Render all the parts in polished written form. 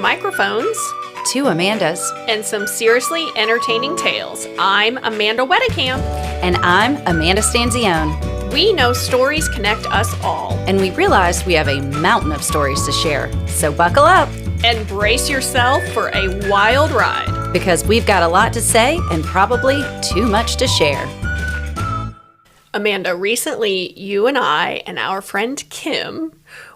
microphones, 2 Amandas, and some seriously entertaining tales. I'm Amanda Wedekamp. and I'm Amanda Stanzione. We know stories connect us all. And we realized we have a mountain of stories to share. So buckle up, And brace yourself for a wild ride. because we've got a lot to say and probably too much to share. Amanda, recently you and I and our friend Kim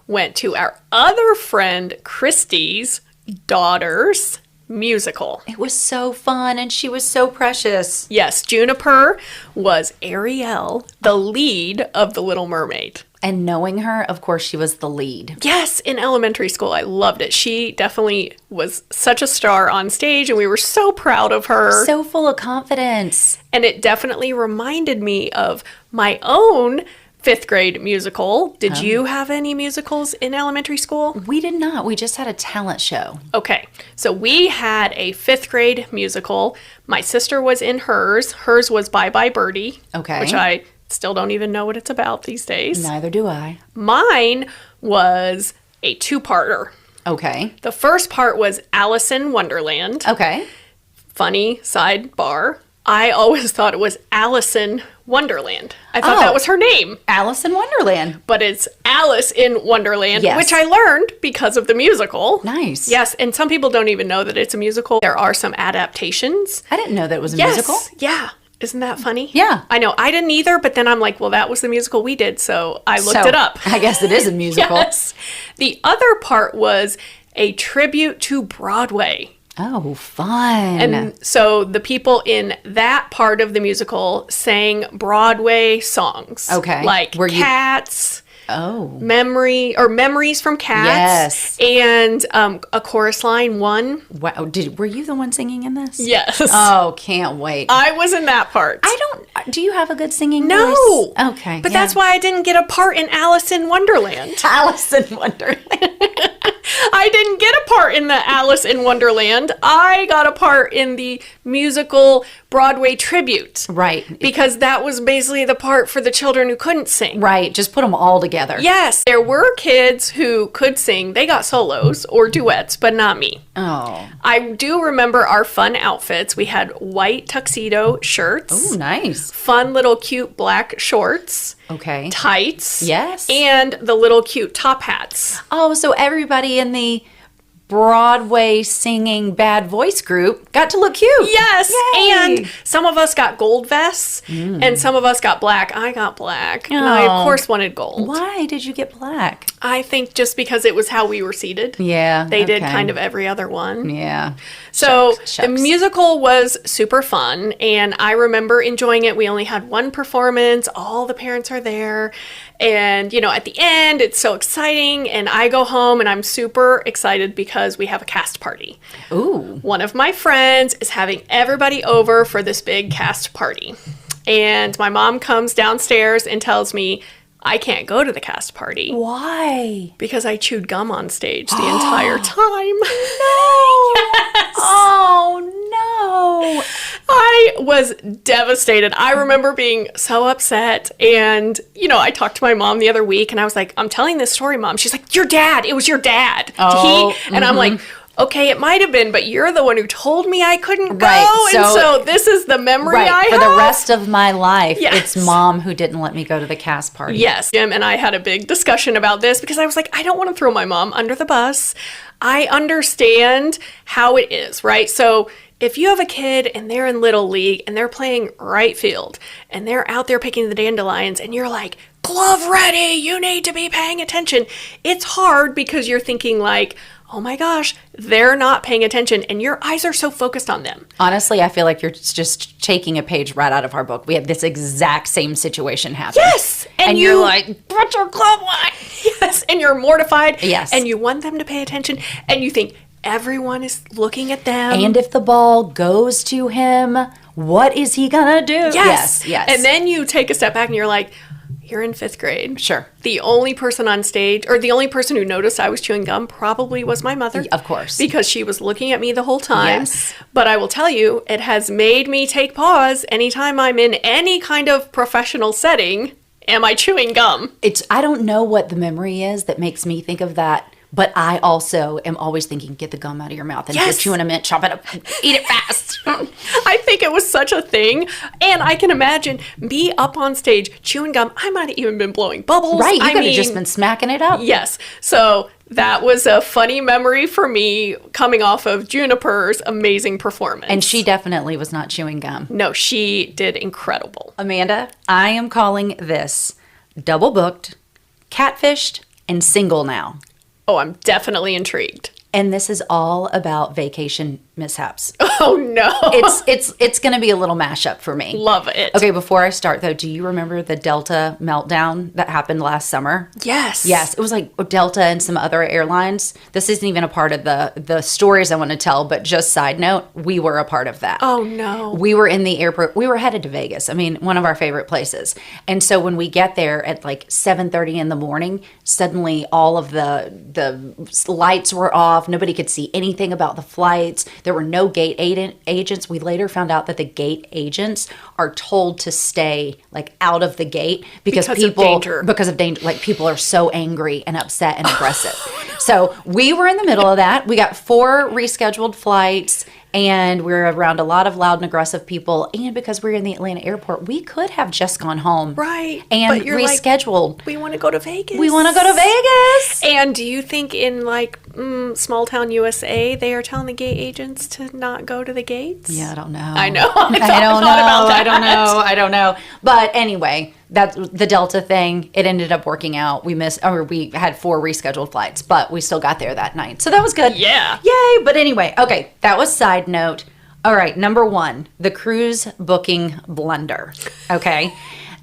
went to our other friend Christy's daughter's musical. It was so fun and she was so precious. Yes, Juniper was Ariel, the lead of The Little Mermaid. And knowing her, of course, she was the lead. Yes, in elementary school, I loved it. She definitely was such a star on stage, and we were so proud of her. So full of confidence. And it definitely reminded me of my own 5th grade musical. Did you have any musicals in elementary school? We did not. We just had a talent show. Okay, so we had a 5th grade musical. My sister was in hers. Hers was Bye Bye Birdie. Okay. Which I still don't even know what it's about these days. Neither do I. Mine was a 2-parter. Okay. The first part was Alice in Wonderland. Okay. Funny sidebar. I always thought it was Allison Wonderland. I thought Oh. that was her name. Alice in Wonderland. But it's Alice in Wonderland, Yes. which I learned because of the musical. Nice. Yes, and some people don't even know that it's a musical. There are some adaptations. I didn't know that it was a Yes. musical. Yeah. Isn't that funny? Yeah. I know. I didn't either, but then I'm like, well, that was the musical we did, so I looked So, it up. I guess it is a musical. Yes. The other part was a tribute to Broadway. Oh, fun. And so the people in that part of the musical sang Broadway songs. Okay. Like Were you- Cats, Memories from Cats. Yes. And a chorus line, One. Wow. Were you the one singing in this? Yes. Oh, can't wait. I was in that part. Do you have a good singing No. voice? Okay. But yeah. that's why I didn't get a part in Alice in Wonderland. Alice in Wonderland. I didn't get a part in the Alice in Wonderland. I got a part in the musical Broadway tribute. Right. Because that was basically the part for the children who couldn't sing. Right. Just put them all together. Yes, there were kids who could sing. They got solos or duets, but not me. Oh. I do remember our fun outfits. We had white tuxedo shirts. Oh, nice. Fun little cute black shorts. Okay. Tights. Yes. And the little cute top hats. Oh, so everybody in the Broadway singing bad voice group got to look cute. Yes. Yay. And some of us got gold vests and some of us got black. I got black. And I, Oh. of course, wanted gold. Why did you get black? I think just because it was how we were seated. Yeah. They did okay. kind of every other one. Yeah. So Shucks. the musical was super fun, and I remember enjoying it. We only had one performance. All the parents are there. And, you know, at the end, it's so exciting. And I go home, and I'm super excited because we have a cast party. Ooh. One of my friends is having everybody over for this big cast party. And my mom comes downstairs and tells me, I can't go to the cast party. Why? Because I chewed gum on stage the entire time. No. Oh, no. I was devastated. I remember being so upset. And, you know, I talked to my mom the other week and I was like, I'm telling this story, Mom. She's like, your dad. It was your dad. Oh, And I'm like, okay, it might have been, but you're the one who told me I couldn't go. Right, And so- so this is the memory I Right. For have. the rest of my life, Yes. it's Mom who didn't let me go to the cast party. Yes, Jim and I had a big discussion about this because I was like, I don't want to throw my mom under the bus. I understand how it is, right? So if you have a kid and they're in Little League and they're playing right field and they're out there picking the dandelions and you're like, glove ready, you need to be paying attention. It's hard because you're thinking like, oh my gosh, they're not paying attention and your eyes are so focused on them. Honestly, I feel like you're just taking a page right out of our book. We had this exact same situation happen. Yes! And you're like, put your glove on! Yes, and you're mortified. Yes. And you want them to pay attention and you think everyone is looking at them. and if the ball goes to him, what is he gonna do? Yes. Yes. And then you take a step back and you're like, you're in 5th grade. Sure. The only person on stage, or the only person who noticed I was chewing gum probably was my mother. Of course. Because she was looking at me the whole time. Yes. But I will tell you, it has made me take pause anytime I'm in any kind of professional setting. Am I chewing gum? I don't know what the memory is that makes me think of that But I also am always thinking, get the gum out of your mouth. And if you're chewing a mint, chop it up, eat it fast. I think it was such a thing. And I can imagine me up on stage chewing gum. I might have even been blowing bubbles. Right. You could have just been smacking it up. Yes. So that was a funny memory for me coming off of Juniper's amazing performance. And she definitely was not chewing gum. No, she did incredible. Amanda, I am calling this double booked, catfished, and single now. Oh, I'm definitely intrigued. And this is all about vacation mishaps. Oh no. It's going to be a little mashup for me. Love it. Okay, before I start though, do you remember the Delta meltdown that happened last summer? Yes. Yes, it was like Delta and some other airlines. This isn't even a part of the stories I want to tell, but just side note, we were a part of that. Oh no. We were in the airport. We were headed to Vegas. I mean, one of our favorite places. And so when we get there at like 7:30 in the morning, suddenly all of the lights were off. Nobody could see anything about the flights. There were no gate agents. We later found out that the gate agents are told to stay like out of the gate because of danger. Like people are so angry and upset and aggressive. So we were in the middle of that. We got 4 rescheduled flights. And we were around a lot of loud and aggressive people. And because we were in the Atlanta airport, we could have just gone home. Right. And but rescheduled. Like, we want to go to Vegas. We want to go to Vegas. And do you think in like small town USA, they are telling the gate agents to not go to the gates? Yeah, I don't know. I know. I don't know. But anyway, that's the Delta thing. It ended up working out. We had 4 rescheduled flights, but we still got there that night. So that was good. Yeah. Yay. But anyway, okay, that was side note. All right, number 1, the cruise booking blunder. Okay.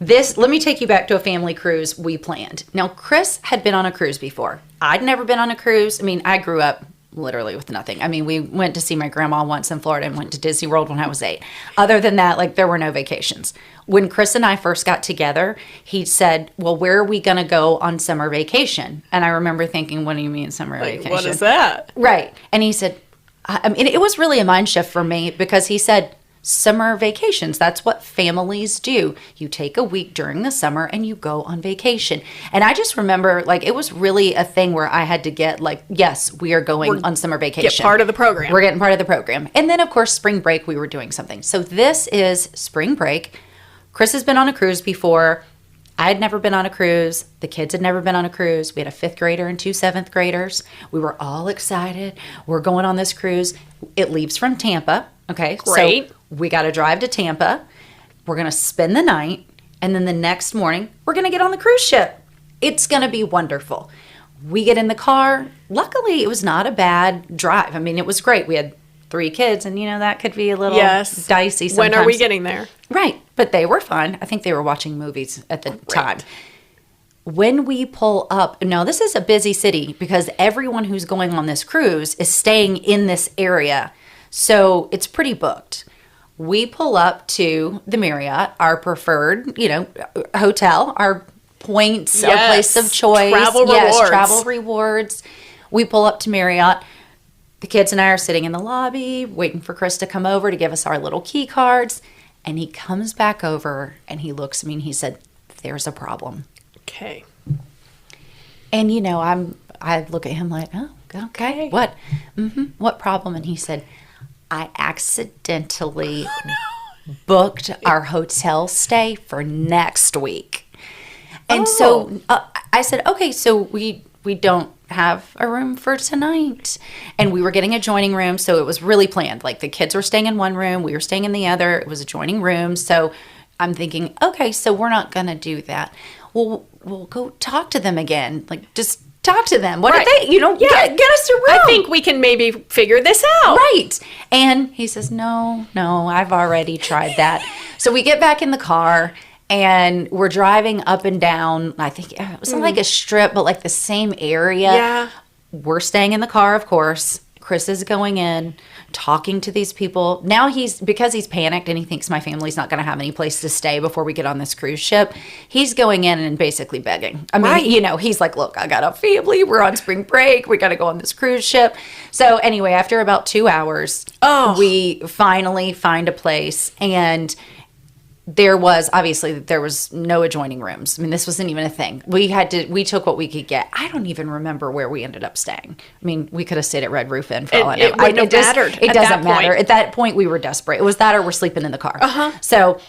Let me take you back to a family cruise we planned. Now, Chris had been on a cruise before. I'd never been on a cruise. I mean, I grew up literally with nothing. I mean, we went to see my grandma once in Florida and went to Disney World when I was 8. Other than that, like there were no vacations. When Chris and I first got together, he said, well, where are we going to go on summer vacation? And I remember thinking, what do you mean summer vacation? What is that? Right. And he said, I mean, it was really a mind shift for me because he said, summer vacations, that's what families do. You take a week during the summer and you go on vacation. And I just remember like it was really a thing where I had to get like, yes, we are going on summer vacation. Get part of the program. We're getting part of the program. And then of course, spring break, we were doing something. So this is spring break. Chris has been on a cruise before. I had never been on a cruise. The kids had never been on a cruise. We had a 5th grader and 2 7th graders. We were all excited. We're going on this cruise. It leaves from Tampa. Okay. Great. So we got to drive to Tampa. We're going to spend the night. And then the next morning, we're going to get on the cruise ship. It's going to be wonderful. We get in the car. Luckily, it was not a bad drive. I mean, it was great. We had 3 kids, and that could be a little dicey sometimes. When are we getting there? Right. But they were fun. I think they were watching movies at the time. When we pull up, now this is a busy city because everyone who's going on this cruise is staying in this area. So it's pretty booked. We pull up to the Marriott, our preferred, hotel, our points, our place of choice. Travel rewards. We pull up to Marriott. The kids and I are sitting in the lobby, waiting for Chris to come over to give us our little key cards. And he comes back over and he looks at me and he said, there's a problem. Okay. And, I look at him like, oh, okay. What? What problem? And he said, I accidentally booked our hotel stay for next week. And so I said, okay, so we don't have a room for tonight. And we were getting adjoining rooms, so it was really planned. Like the kids were staying in one room, we were staying in the other. It was adjoining rooms. So I'm thinking, okay, so we're not going to do that. Well, we'll go talk to them again. Like just talk to them. What if they, get us a room? I think we can maybe figure this out. Right. And he says, no, I've already tried that. So we get back in the car and we're driving up and down. I think it was like a strip, but like the same area. Yeah. We're staying in the car, of course. Chris is going in, talking to these people. Now because he's panicked and he thinks my family's not going to have any place to stay before we get on this cruise ship, he's going in and basically begging. I mean, he's like, look, I got a family. We're on spring break. We got to go on this cruise ship. So anyway, after about 2 hours, we finally find a place. And there was no adjoining rooms. I mean, this wasn't even a thing. We took what we could get. I don't even remember where we ended up staying. I mean, we could have stayed at Red Roof Inn for all I know. It wouldn't have mattered. It doesn't matter. At that point, we were desperate. It was that or we're sleeping in the car. So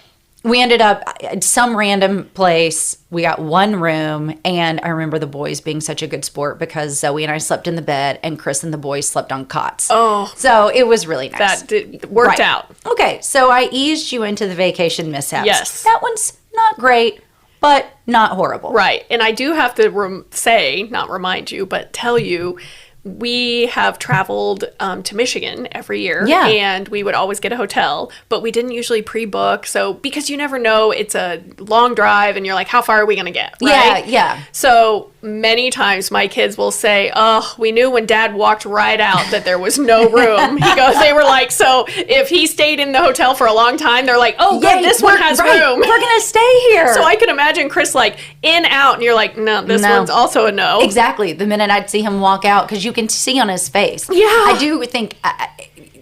we ended up at some random place. We got one room, and I remember the boys being such a good sport because Zoe and I slept in the bed, and Chris and the boys slept on cots. Oh. So it was really nice. That worked out. Okay, so I eased you into the vacation mishaps. Yes. That one's not great, but not horrible. Right. And I do have to not remind you, but tell you, we have traveled to Michigan every year, and we would always get a hotel, but we didn't usually pre-book. So because you never know, it's a long drive, and you're like, how far are we going to get? Right? Yeah. So many times my kids will say, oh, we knew when Dad walked right out that there was no room. They were like, so if he stayed in the hotel for a long time, they're like, oh, good, this one has room. We're going to stay here. So I can imagine Chris like in, out, and you're like, no, this one's also a no. Exactly. The minute I'd see him walk out, because you can see on his face. Yeah. I do think,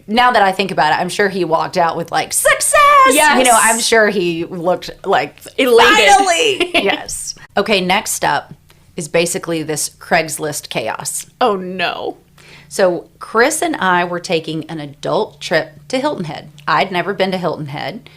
now that I think about it, I'm sure he walked out with like, success! Yes. I'm sure he looked like, elated. Finally! Yes. Okay, next up is basically this Craigslist chaos. Oh, no. So Chris and I were taking an adult trip to Hilton Head. I'd never been to Hilton Head.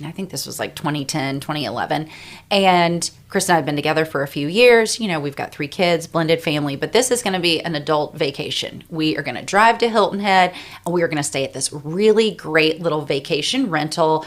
I think this was like 2010, 2011. And Chris and I have been together for a few years. We've got 3 kids, blended family, but this is going to be an adult vacation. We are going to drive to Hilton Head, and we are going to stay at this really great little vacation rental,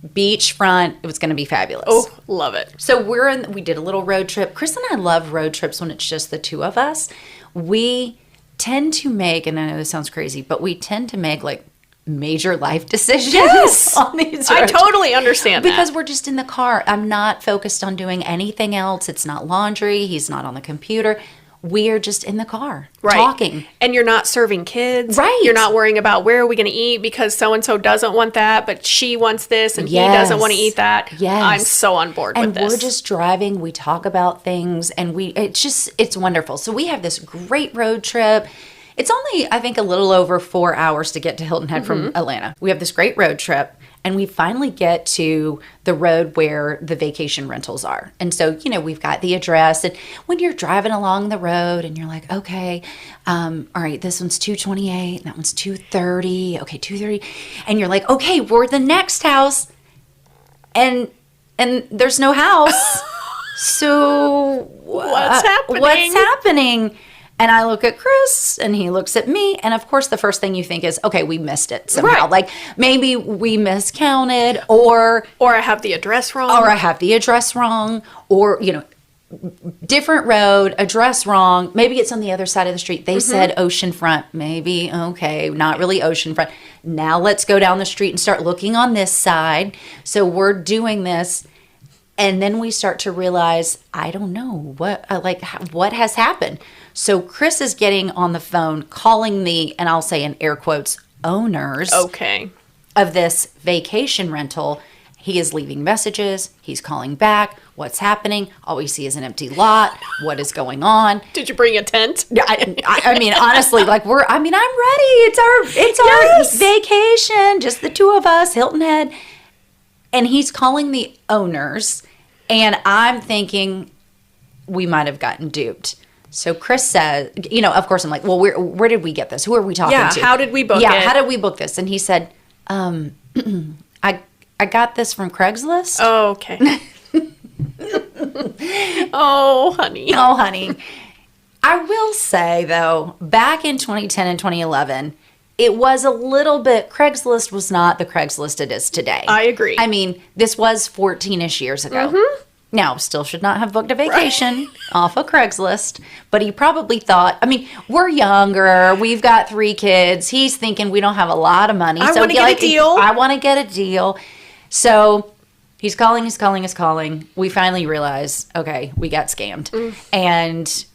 beachfront. It was going to be fabulous. Oh, love it. So we did a little road trip. Chris and I love road trips when it's just the two of us. We tend to make, and I know this sounds crazy, but we tend to make like major life decisions on these road I totally understand because we're just in the car. I'm not focused on doing anything else. It's not laundry. He's not on the computer. We are just in the car talking. And you're not serving kids. Right. You're not worrying about where are we going to eat because so-and-so doesn't want that, but she wants this and he doesn't want to eat that. Yes. I'm so on board with this. And we're just driving. We talk about things and it's wonderful. So we have this great road trip. It's only, I think, a little over 4 hours to get to Hilton Head from Atlanta. We have this great road trip, and we finally get to the road where the vacation rentals are. And so, we've got the address. And when you're driving along the road and you're like, okay, all right, this one's 228, and that one's 230. Okay, 230. And you're like, okay, we're the next house. And there's no house. So what's happening? What's happening? And I look at Chris, and he looks at me, and of course, the first thing you think is, okay, we missed it somehow. Right. Like, maybe we miscounted, or I have the address wrong. Or, different road, address wrong. Maybe it's on the other side of the street. They said oceanfront. Maybe, okay, not really oceanfront. Now let's go down the street and start looking on this side. So we're doing this. And then we start to realize, I don't know, what has happened. So Chris is getting on the phone, calling the, and I'll say in air quotes, owners of this vacation rental. He is leaving messages. He's calling back. What's happening? All we see is an empty lot. What is going on? Did you bring a tent? I mean, honestly, I'm ready. It's our vacation. Just the two of us, Hilton Head. And he's calling the owners, and I'm thinking we might have gotten duped. So Chris says, of course, I'm like, well, where did we get this? Who are we talking to? Yeah, how did we book it? Yeah, how did we book this? And he said, I got this from Craigslist. Oh, okay. Oh, honey. Oh, honey. I will say, though, back in 2010 and 2011, it was a little bit, Craigslist was not the Craigslist it is today. I agree. I mean, this was 14-ish years ago. Now, still should not have booked a vacation off of Craigslist, but he probably thought, we're younger, we've got 3 kids, he's thinking we don't have a lot of money. I want to get a deal. I want to get a deal. So he's calling. We finally realize, okay, we got scammed. And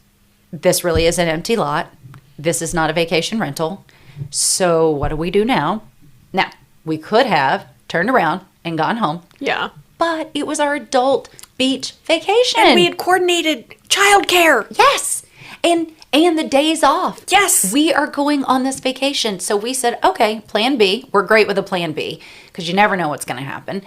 this really is an empty lot. This is not a vacation rental. So what do we do now? Now, we could have turned around and gone home. Yeah. But it was our adult beach vacation. And we had coordinated childcare. Yes. And the days off. Yes. We are going on this vacation. So we said, okay, plan B. We're great with a plan B because you never know what's going to happen.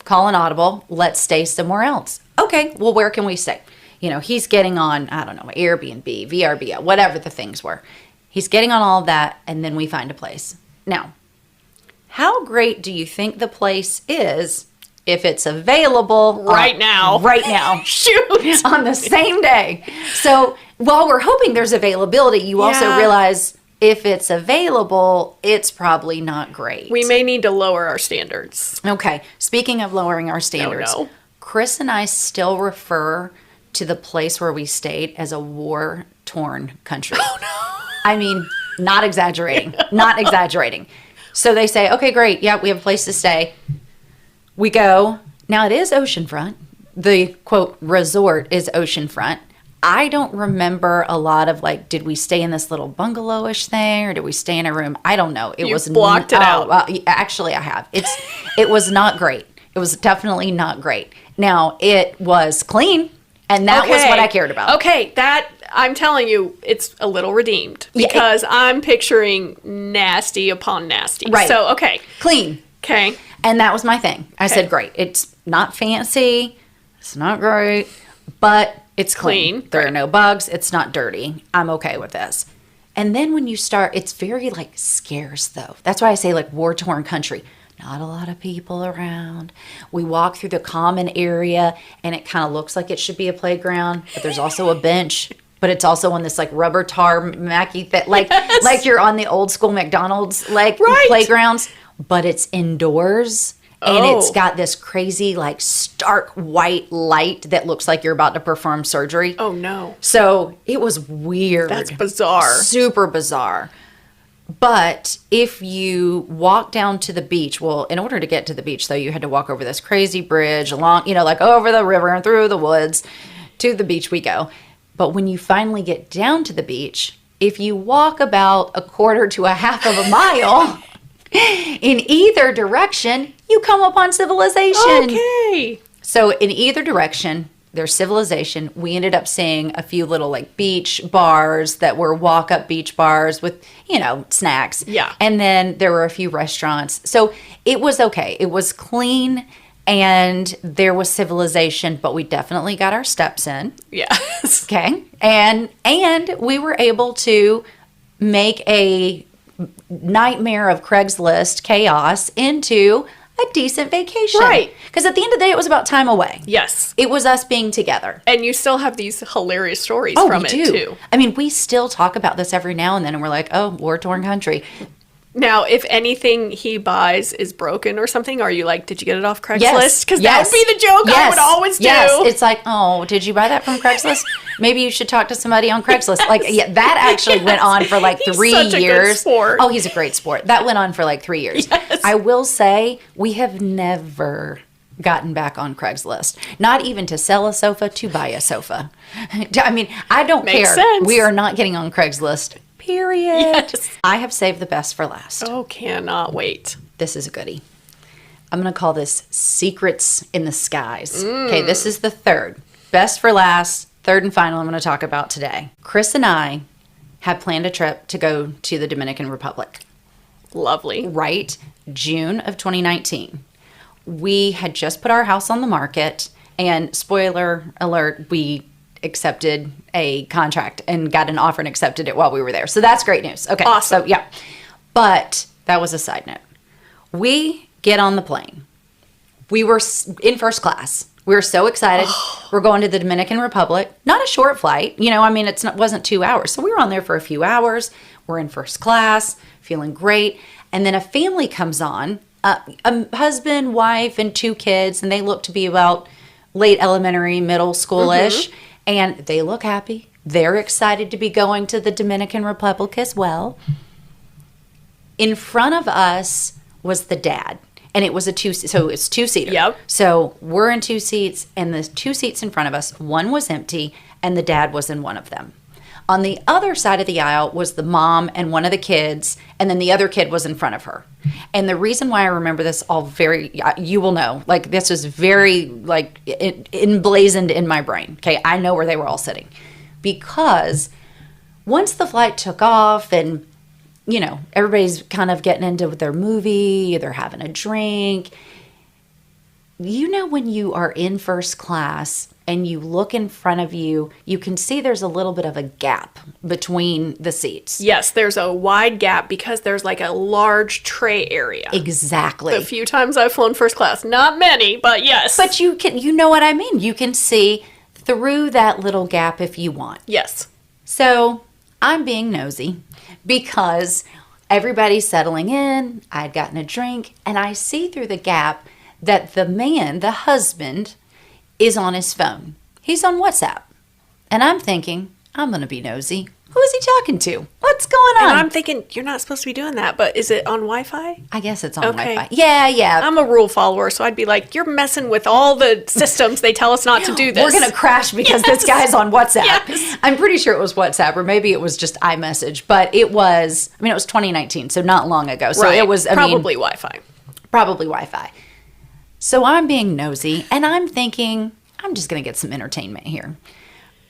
Call an audible. Let's stay somewhere else. Okay, well, where can we stay? You know, he's getting on, I don't know, Airbnb, VRBO, whatever the things were. He's getting on all of that, and then we find a place. Now, how great do you think the place is if it's available right now? Right now. Shoot. On the same day. So while we're hoping there's availability, you also realize if it's available, it's probably not great. We may need to lower our standards. Okay. Speaking of lowering our standards, No. Chris and I still refer to the place where we stayed as a war-torn country. Oh, no. I mean, not exaggerating. Not exaggerating. So they say, okay, great. Yeah, we have a place to stay. We go. Now, it is oceanfront. The, quote, resort is oceanfront. I don't remember a lot of, like, did we stay in this little bungalow-ish thing or did we stay in a room? I don't know. You blocked it out. Well, actually, I have. It was not great. It was definitely not great. Now, it was clean, and that was what I cared about. Okay, that, I'm telling you, it's a little redeemed because I'm picturing nasty upon nasty. Right. So, okay. Clean. Okay. And that was my thing. I said, great. It's not fancy. It's not great, but it's clean. There are no bugs. It's not dirty. I'm okay with this. And then when you start, it's very like scarce though. That's why I say like war-torn country. Not a lot of people around. We walk through the common area and it kind of looks like it should be a playground, but there's also a bench. But it's also on this like rubber tar Mackie that like you're on the old school McDonald's like playgrounds, but it's indoors. And it's got this crazy, like, stark white light that looks like you're about to perform surgery. Oh, no. So it was weird. That's bizarre. Super bizarre. But if you walk down to the beach, well, in order to get to the beach, though, you had to walk over this crazy bridge along, you know, like over the river and through the woods. To the beach we go. But when you finally get down to the beach, if you walk about a quarter to a half of a mile in either direction, you come upon civilization. Okay. So in either direction, there's civilization. We ended up seeing a few little like beach bars that were walk-up beach bars with, you know, snacks. Yeah. And then there were a few restaurants. So it was okay. It was clean and there was civilization, but we definitely got our steps in. Yes. Okay. And we were able to make a nightmare of Craigslist chaos into a decent vacation. Right. Because at the end of the day, it was about time away. Yes. It was us being together. And you still have these hilarious stories from it, too. I mean, we still talk about this every now and then, and we're like, oh, war-torn country. Now, if anything he buys is broken or something, are you like, did you get it off Craigslist? Because that would be the joke I would always do. Yes, it's like, oh, did you buy that from Craigslist? Maybe you should talk to somebody on Craigslist. Like, yeah, that actually went on for like 3 years. He's such a good sport. Oh, he's a great sport. That went on for like 3 years. Yes. I will say, we have never gotten back on Craigslist. Not even to sell a sofa, to buy a sofa. I mean, I don't Makes care. sense. We are not getting on Craigslist. Period. Yes. I have saved the best for last. Oh, cannot wait. This is a goodie. I'm going to call this Secrets in the Skies. Okay, this is the third. Best for last, third and final I'm going to talk about today. Chris and I have planned a trip to go to the Dominican Republic. Lovely. Right? June of 2019. We had just put our house on the market, and spoiler alert, we accepted a contract and got an offer and accepted it while we were there. So that's great news. Okay. Awesome. So yeah. But that was a side note. We get on the plane. We were in first class. We were so excited. We're going to the Dominican Republic. Not a short flight. You know, I mean, wasn't 2 hours. So we were on there for a few hours. We're in first class, feeling great. And then a family comes on, a husband, wife, and 2 kids. And they look to be about late elementary, middle school-ish. Mm-hmm. And they look happy. They're excited to be going to the Dominican Republic as well. In front of us was the dad. And it was so it's 2-seater. Yep. So we're in 2 seats, and the 2 seats in front of us, one was empty, and the dad was in one of them. On the other side of the aisle was the mom and one of the kids, and then the other kid was in front of her. And the reason why I remember this all you will know, like this was very like emblazoned in my brain. Okay, I know where they were all sitting. Because once the flight took off and, everybody's kind of getting into their movie, they're having a drink. When you are in first class and you look in front of you, you can see there's a little bit of a gap between the seats. Yes, there's a wide gap because there's like a large tray area. Exactly. The few times I've flown first class, not many, but yes. But you know what I mean. You can see through that little gap if you want. Yes. So I'm being nosy because everybody's settling in. I'd gotten a drink and I see through the gap that the man, the husband, is on his phone. He's on WhatsApp. And I'm thinking, I'm going to be nosy. Who is he talking to? What's going on? And I'm thinking, you're not supposed to be doing that, but is it on Wi-Fi? I guess it's on Wi-Fi. Yeah. I'm a rule follower, so I'd be like, you're messing with all the systems. They tell us not to do this. We're going to crash because this guy's on WhatsApp. Yes. I'm pretty sure it was WhatsApp, or maybe it was just iMessage. But it was 2019, so not long ago. So it was, probably Wi-Fi. Probably Wi-Fi. So I'm being nosy, and I'm thinking, I'm just going to get some entertainment here.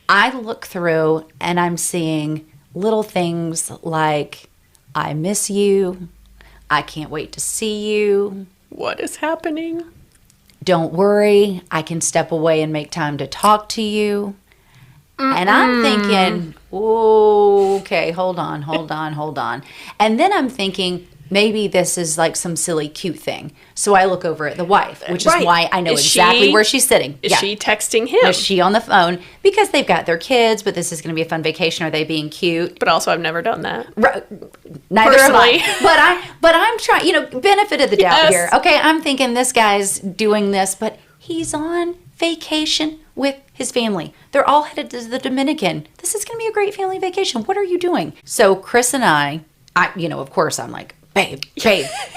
I look through, and I'm seeing little things like, I miss you. I can't wait to see you. What is happening? Don't worry. I can step away and make time to talk to you. And I'm thinking, okay, hold on. And then I'm thinking, maybe this is like some silly, cute thing. So I look over at the wife, which is why I know exactly where she's sitting. Is she texting him? Is she on the phone? Because they've got their kids, but this is going to be a fun vacation. Are they being cute? But also, I've never done that. Neither have I. But I'm trying, benefit of the doubt here. Okay, I'm thinking this guy's doing this, but he's on vacation with his family. They're all headed to the Dominican. This is going to be a great family vacation. What are you doing? So Chris and I, of course, I'm like, babe,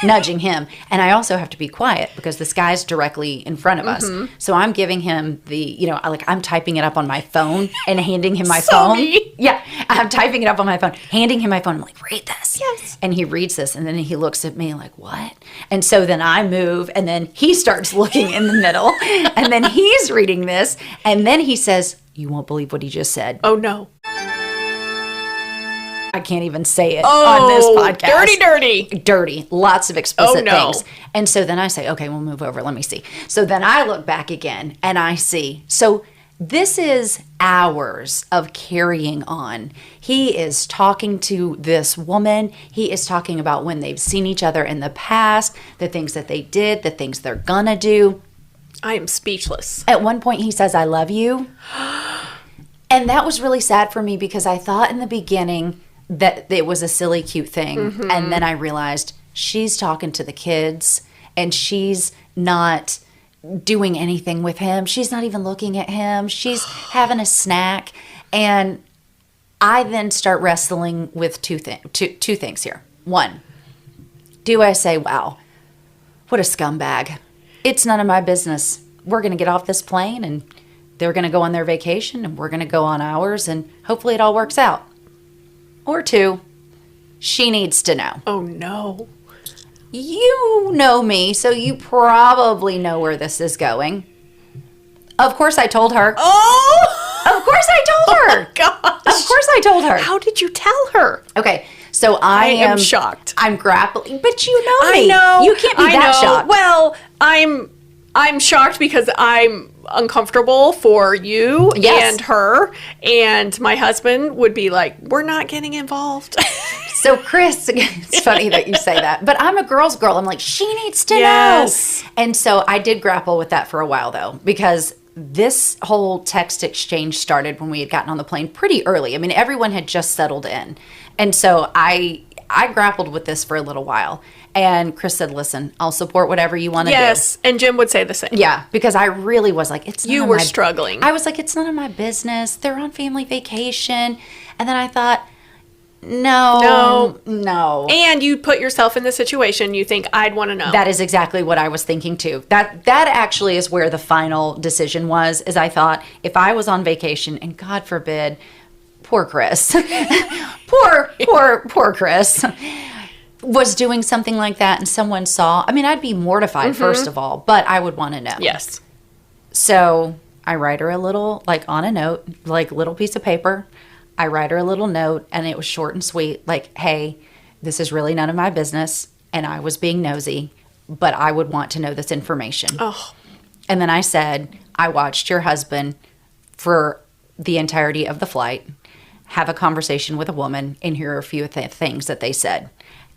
nudging him. And I also have to be quiet because this guy's directly in front of us. So I'm giving him I'm typing it up on my phone and handing him my phone. Me. Yeah, I'm typing it up on my phone, handing him my phone. I'm like, read this. Yes. And he reads this, and then he looks at me like, what? And so then I move, and then he starts looking in the middle, and then he's reading this, and then he says, you won't believe what he just said. Oh, no. I can't even say it on this podcast. Dirty. Lots of explicit things. And so then I say, okay, we'll move over. Let me see. So then I look back again and I see. So this is hours of carrying on. He is talking to this woman. He is talking about when they've seen each other in the past, the things that they did, the things they're gonna do. I am speechless. At one point he says, I love you. And that was really sad for me because I thought in the beginning that it was a silly, cute thing. And then I realized she's talking to the kids and she's not doing anything with him. She's not even looking at him. She's having a snack. And I then start wrestling with two things here. One, do I say, wow, what a scumbag. It's none of my business. We're going to get off this plane and they're going to go on their vacation and we're going to go on ours and hopefully it all works out. Or two, she needs to know. Oh, no. You know me, so you probably know where this is going. Of course I told her. Oh! Of course I told her. Oh, gosh. Of course I told her. How did you tell her? Okay, so I am shocked. I'm grappling. But you know me. I know. You can't be that shocked. Well, I'm shocked because I'm uncomfortable for you and her, and my husband would be like, we're not getting involved. So Chris, it's funny that you say that, but I'm a girl's girl. I'm like, she needs to know. And so I did grapple with that for a while though, because this whole text exchange started when we had gotten on the plane pretty early. I mean, everyone had just settled in. And so I grappled with this for a little while. And Chris said, listen, I'll support whatever you want to do. Yes, and Jim would say the same. Yeah, because I really was like, you were struggling. I was like, it's none of my business. They're on family vacation. And then I thought, no. And you put yourself in the situation, you think, I'd want to know. That is exactly what I was thinking too. That actually is where the final decision was, is I thought, if I was on vacation, and God forbid, poor Chris, poor Chris, was doing something like that and someone saw, I mean, I'd be mortified first of all, but I would want to know. Yes. So I write her a little, like on a note, like little piece of paper. I write her a little note, and it was short and sweet, like, hey, this is really none of my business, and I was being nosy, but I would want to know this information. Oh. And then I said, I watched your husband for the entirety of the flight have a conversation with a woman, and here are a few things that they said.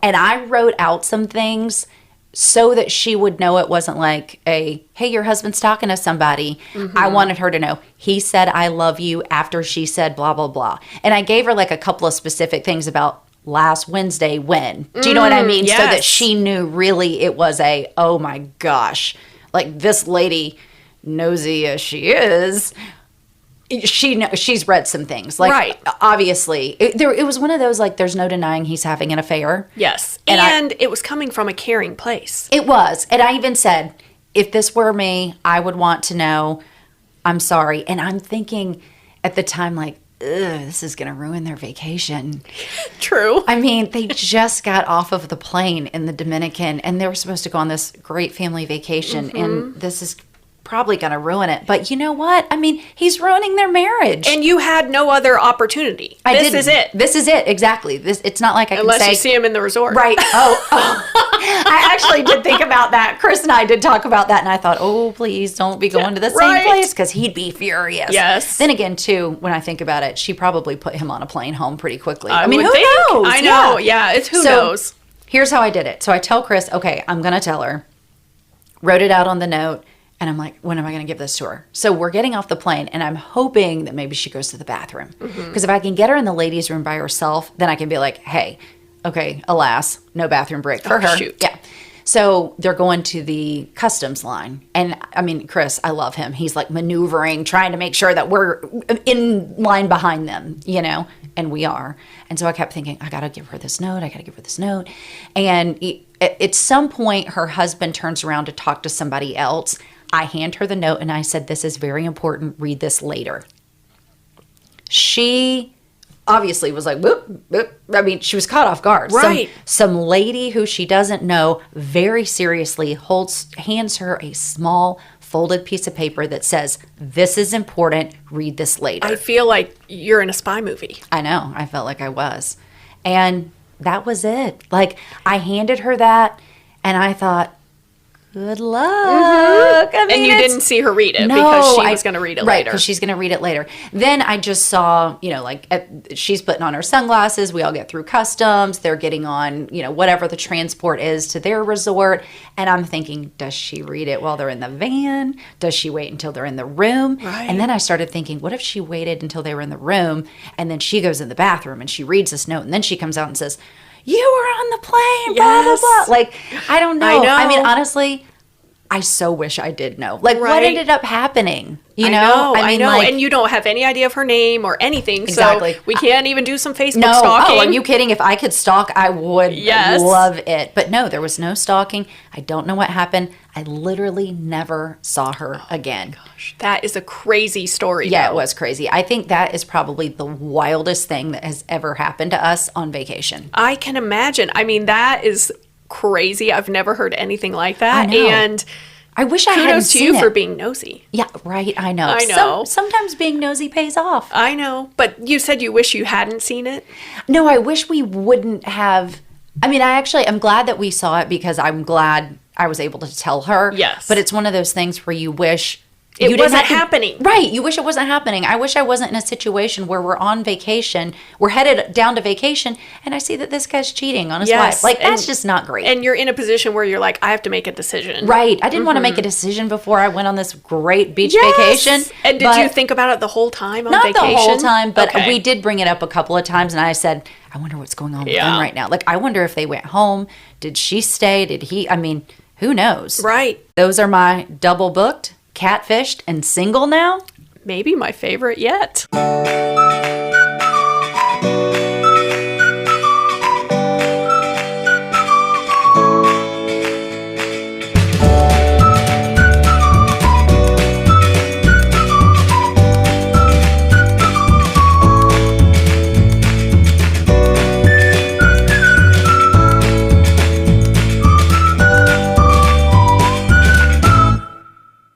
And I wrote out some things so that she would know it wasn't like hey, your husband's talking to somebody. I wanted her to know, he said, I love you after she said blah, blah, blah. And I gave her like a couple of specific things about last Wednesday when. Do you know what I mean? Yes. So that she knew really it was oh my gosh, like this lady, nosy as she is, she's read some things. Like, right. Obviously, it was one of those, like, there's no denying he's having an affair. Yes. And it was coming from a caring place. It was. And I even said, if this were me, I would want to know, I'm sorry. And I'm thinking at the time, like, ugh, this is going to ruin their vacation. True. I mean, they just got off of the plane in the Dominican, and they were supposed to go on this great family vacation. And this is probably going to ruin it. But you know what? I mean, he's ruining their marriage. And you had no other opportunity. This is it. This is it. Exactly. It's not like I Unless can say. you see him in the resort. Right. I actually did think about that. Chris and I did talk about that, and I thought, oh, please don't be going to the same place, because he'd be furious. Yes. Then again, too, when I think about it, she probably put him on a plane home pretty quickly. I mean, would who think. knows? I know. Yeah. It's who knows. Here's how I did it. So I tell Chris, okay, I'm going to tell her. Wrote it out on the note. And I'm like, when am I going to give this to her? So we're getting off the plane, and I'm hoping that maybe she goes to the bathroom. Because if I can get her in the ladies' room by herself, then I can be like, hey, okay, alas, no bathroom break for her. Shoot. Yeah. So they're going to the customs line. And I mean, Chris, I love him. He's like maneuvering, trying to make sure that we're in line behind them, you know, and we are. And so I kept thinking, I got to give her this note. I got to give her this note. And at some point, her husband turns around to talk to somebody else. I hand her the note, and I said, this is very important. Read this later. She obviously was like, whoop, whoop. I mean, she was caught off guard. Right. Some lady who she doesn't know very seriously hands her a small folded piece of paper that says, this is important. Read this later. I feel like you're in a spy movie. I know. I felt like I was. And that was it. Like, I handed her that, and I thought, good luck. I mean, And you didn't see her read it because she was going to read it right, later. because she's going to read it later. Then I just saw, you know, like she's putting on her sunglasses. We all get through customs. They're getting on, you know, whatever the transport is to their resort. And I'm thinking, does she read it while they're in the van? Does she wait until they're in the room? Right. And then I started thinking, what if she waited until they were in the room, and then she goes in the bathroom and she reads this note, and then she comes out and says, you were on the plane, blah, blah, blah. Like, I don't know. I know. I mean, honestly, I so wish I did know. Like, what Right. ended up happening? You know. I mean, know. like, And you don't have any idea of her name or anything. Exactly. So we can't even do some Facebook no. stalking. Oh, are you kidding? If I could stalk, I would Yes. love it. But no, there was no stalking. I don't know what happened. I literally never saw her again. Gosh, that is a crazy story. Yeah, though. it was crazy. I think that is probably the wildest thing that has ever happened to us on vacation. I can imagine. I mean, that is crazy. I've never heard anything like that. I know. And I wish I hadn't kudos to seen you it. for being nosy. Yeah, right. I know. I know. Sometimes being nosy pays off. I know. But you said you wish you hadn't seen it. No, I wish we wouldn't have. I mean, I'm glad that we saw it, because I'm glad I was able to tell her. Yes. But it's one of those things where you wish It you didn't wasn't have to- happening. Right. You wish it wasn't happening. I wish I wasn't in a situation where we're on vacation. We're headed down to vacation, and I see that this guy's cheating on his Yes. wife. Like, that's And- just not great. And you're in a position where you're like, I have to make a decision. Right. I didn't want to make a decision before I went on this great beach Yes. vacation. And did but- you think about it the whole time on Not vacation? the whole time, but Okay. we did bring it up a couple of times, and I said, I wonder what's going on with them Yeah. right now. Like, I wonder if they went home. Did she stay? Did he? I mean, who knows? Right. Those are my double booked, catfished, and single now. Maybe my favorite yet.